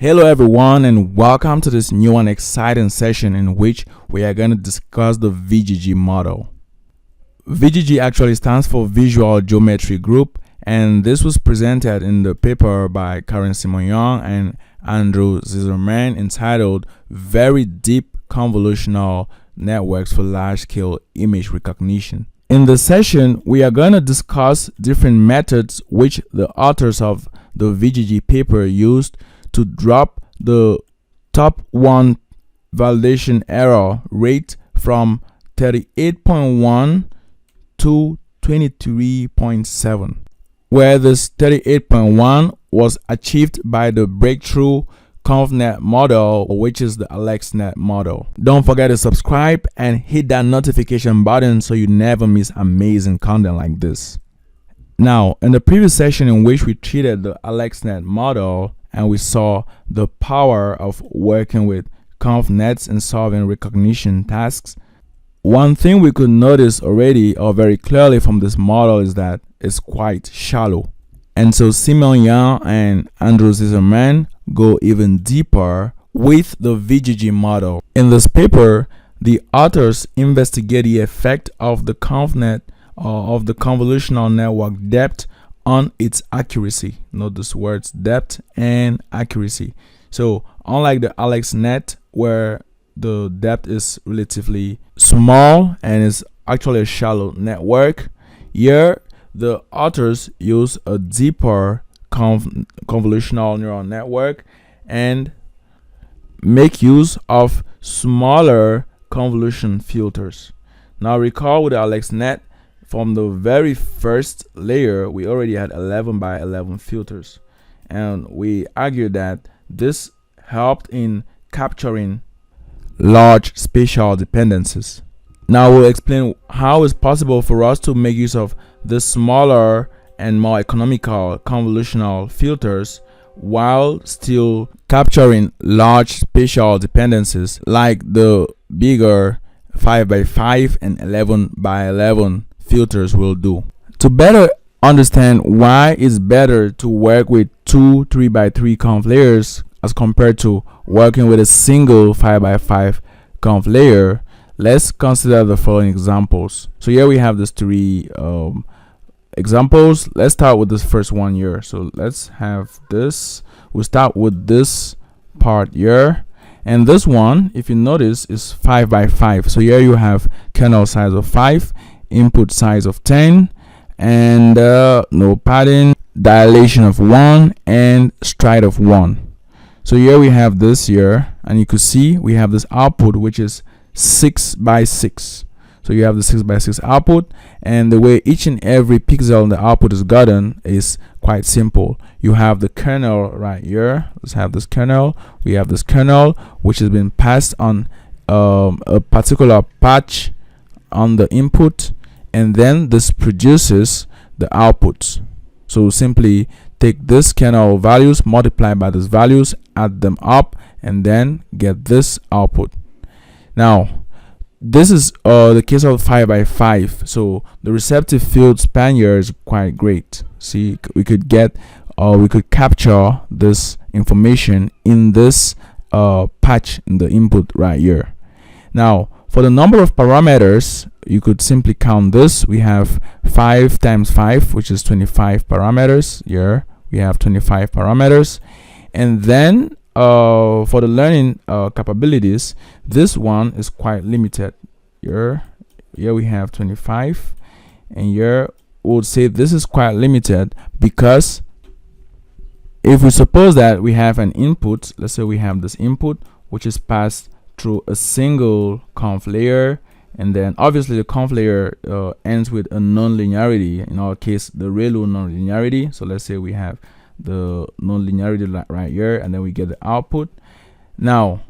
Hello everyone, and welcome to this new and exciting session in which we are going to discuss the VGG model. VGG actually stands for Visual Geometry Group, and this was presented in the paper by Karen Simon-Young and Andrew Zizerman entitled Very Deep Convolutional Networks for Large-Scale Image Recognition. In this session, we are going to discuss different methods which the authors of the VGG paper used to drop the top 1 validation error rate from 38.1 to 23.7, where this 38.1 was achieved by the breakthrough ConvNet model, which is the AlexNet model. Don't forget to subscribe and hit that notification button so you never miss amazing content like this. Now, in the previous session in which we treated the AlexNet model and we saw the power of working with ConvNets and solving recognition tasks, one thing we could notice already or very clearly from this model is that it's quite shallow. And so Simon-Young and Andrew Zizerman go even deeper with the VGG model. In this paper, the authors investigate the effect of the ConvNet or of the convolutional network depth on its accuracy. Note these words, depth and accuracy. So unlike the AlexNet, where the depth is relatively small and is actually a shallow network, here the authors use a deeper convolutional neural network and make use of smaller convolution filters. Now recall with the AlexNet, from the very first layer, we already had 11 by 11 filters. And we argued that this helped in capturing large spatial dependencies. Now we'll explain how it's possible for us to make use of the smaller and more economical convolutional filters while still capturing large spatial dependencies like the bigger 5 by 5 and 11 by 11 filters will do. To better understand why it's better to work with 2 3 by 3 conv layers as compared to working with a single 5 by 5 conv layer, let's consider the following examples. So here we have these 3 examples. Let's start with this first one here. So let's have this. We'll start with this part here. And this one, if you notice, is 5 by 5. So here you have kernel size of 5, input size of 10, and no padding, dilation of 1, and stride of 1. So here we have this here, and you could see we have this output which is 6 by 6. So you have the 6 by 6 output, and the way each and every pixel in the output is gotten is quite simple. You have the kernel right here. Let's have this kernel. We have this kernel which has been passed on a particular patch on the input, and then this produces the outputs. So simply take this kernel values, multiply by these values, add them up, and then get this output. Now this is the case of 5 by 5. So the receptive field span here is quite great. See, we could get we could capture this information in this patch in the input right here. Now for the number of parameters, you could simply count this. We have 5 times 5, which is 25 parameters. Here we have 25 parameters. And then for the learning capabilities, this one is quite limited. Here we have 25, and here we would say this is quite limited because if we suppose that we have an input, let's say we have this input which is passed through a single conv layer, and then obviously the conv layer ends with a non-linearity, in our case the ReLU non-linearity. So let's say we have the non-linearity right here, and then we get the output. Now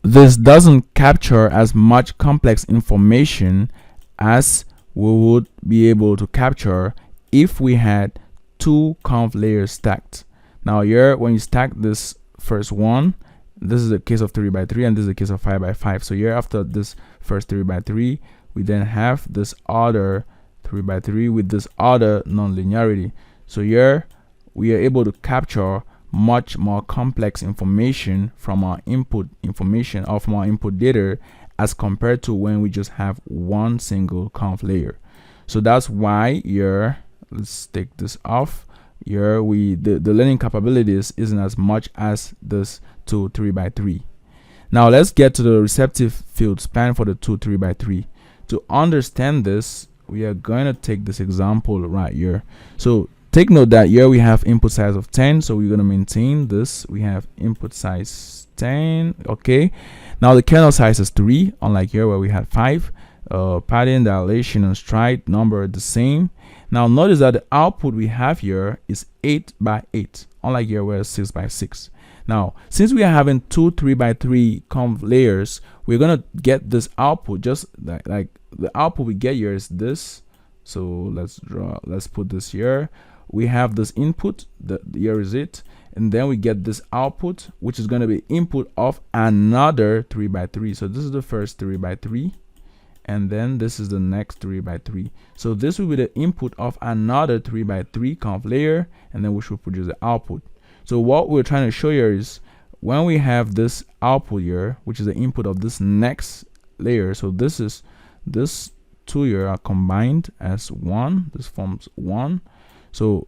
this doesn't capture as much complex information as we would be able to capture if we had 2 conv layers stacked. Now here when you stack this first one, this is a case of 3 by 3 and this is a case of 5 by 5. So here after this first 3 by 3, we then have this other 3 by 3 with this other non-linearity. So here we are able to capture much more complex information from our input information or from our input data as compared to when we just have one single conv layer. So that's why here, let's take this off. Here the learning capabilities isn't as much as this 2 3x3. Now let's get to the receptive field span for the 2 3x3. To understand this, we are going to take this example right here. So take note that here we have input size of 10, so we're going to maintain this. We have input size 10. Okay, now the kernel size is 3, unlike here where we had 5. Padding, dilation, and stride number are the same. Now notice that the output we have here is 8x8, unlike here where it's 6x6. Now since we are having 2 3x3 conv layers, we're gonna get this output just like the output we get here is this. So let's put this here. We have this input, here is it, and then we get this output, which is going to be input of another 3x3. So this is the first 3x3, and then this is the next 3x3. So this will be the input of another 3x3 conv layer, and then we should produce the output. So what we're trying to show here is when we have this output here, which is the input of this next layer. So this two here are combined as one. This forms one. So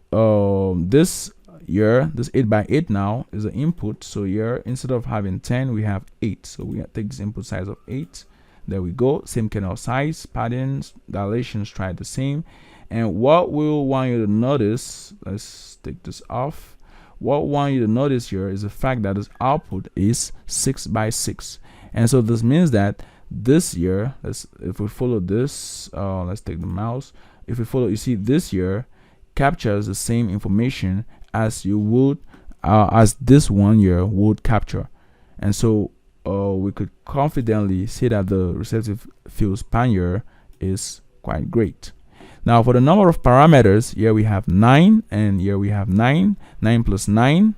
this here, this 8x8 now is the input. So here, instead of having 10, we have 8. So we take this input size of 8. There we go. Same kernel size, patterns, dilations, try the same. And what we want you to notice, let's take this off. What we want you to notice here is the fact that this output is 6x6. And so this means that this here, if we follow this, let's take the mouse. If we follow, you see this here captures the same information as you would as this one here would capture. And so we could confidently say that the receptive field span here is quite great. Now for the number of parameters, here we have 9, and here we have 9. 9 plus 9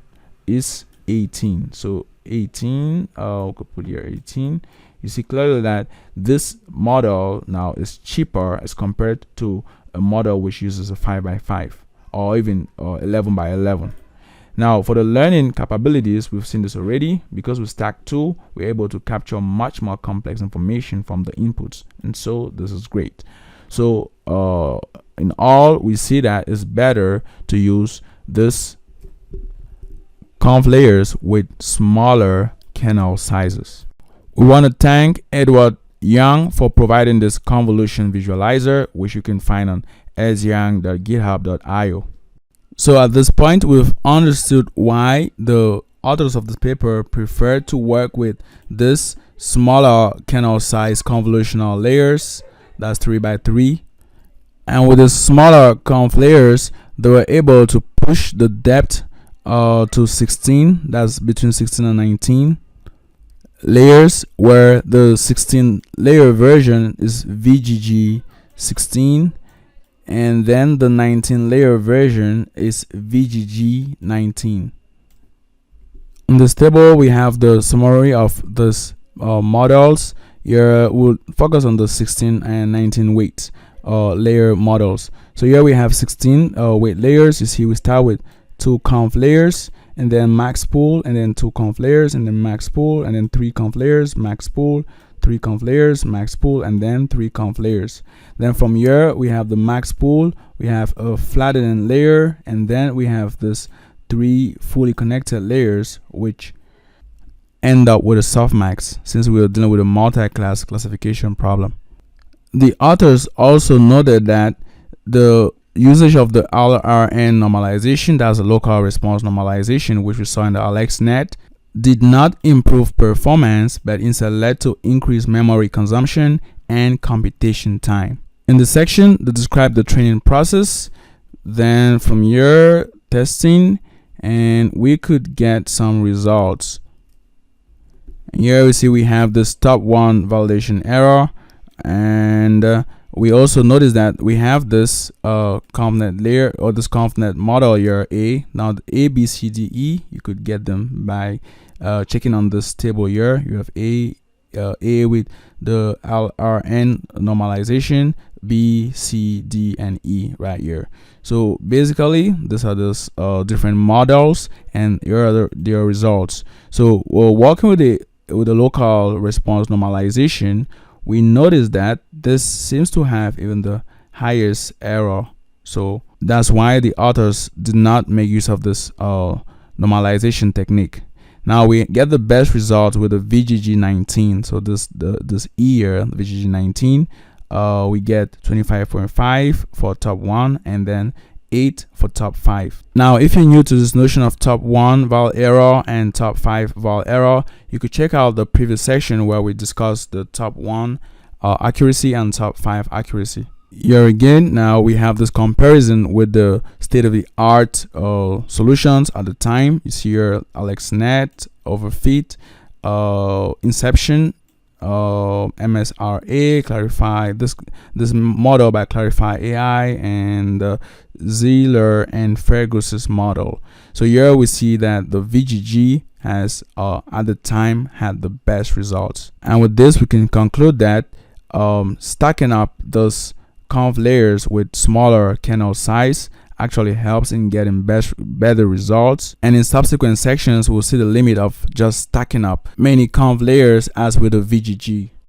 is 18. So 18, we could put here 18. You see clearly that this model now is cheaper as compared to a model which uses a 5x5 or even 11x11. Now for the learning capabilities, we've seen this already. Because we stack 2, we're able to capture much more complex information from the inputs, and so this is great. So in all, we see that it's better to use this conv layers with smaller kernel sizes. We want to thank Edward Young for providing this convolution visualizer, which you can find on syoung.github.io. So at this point, we've understood why the authors of this paper prefer to work with this smaller kernel size convolutional layers, that's 3x3. And with the smaller conv layers, they were able to push the depth to 16, that's between 16 and 19 layers, where the 16 layer version is VGG16, and then the 19 layer version is VGG19. In this table, we have the summary of this models. Here we'll focus on the 16 and 19 weight layer models. So here we have 16 weight layers. You see we start with 2 conv layers, and then max pool, and then 2 conv layers, and then max pool, and then 3 conv layers, max pool, 3 conv layers, max pool, and then 3 conv layers. Then from here we have the max pool, we have a flattening layer, and then we have this 3 fully connected layers, which end up with a softmax, since we are dealing with a multi-class classification problem. The authors also noted that the usage of the LRN normalization, that's a local response normalization, which we saw in the AlexNet, did not improve performance, but instead led to increased memory consumption and computation time. In the section that describes the training process, then from here testing, and we could get some results. And here we see we have this top 1 validation error, and we also notice that we have this ConvNet layer, or this ConvNet model here A. Now the A, B, C, D, E, you could get them by checking on this table here. You have A, A with the LRN normalization, B, C, D, and E right here. So basically, these are those different models, and here are their results. So we're working with the local response normalization. We notice that this seems to have even the highest error. So that's why the authors did not make use of this normalization technique. Now we get the best results with the VGG19. So this year, the VGG19, we get 25.5 for top 1 and then 8 for top 5. Now if you're new to this notion of top 1 val error and top 5 val error, you could check out the previous section where we discussed the top 1 accuracy and top 5 accuracy. Here again, now we have this comparison with the state-of-the-art solutions at the time. You see here AlexNet, Overfit, Inception, MSRA, Clarify, this model by Clarify AI, and Zeller and Fergus's model. So here we see that the VGG has at the time had the best results. And with this, we can conclude that stacking up those conv layers with smaller kernel size actually helps in getting better results. And in subsequent sections, we'll see the limit of just stacking up many conv layers as with the VGG.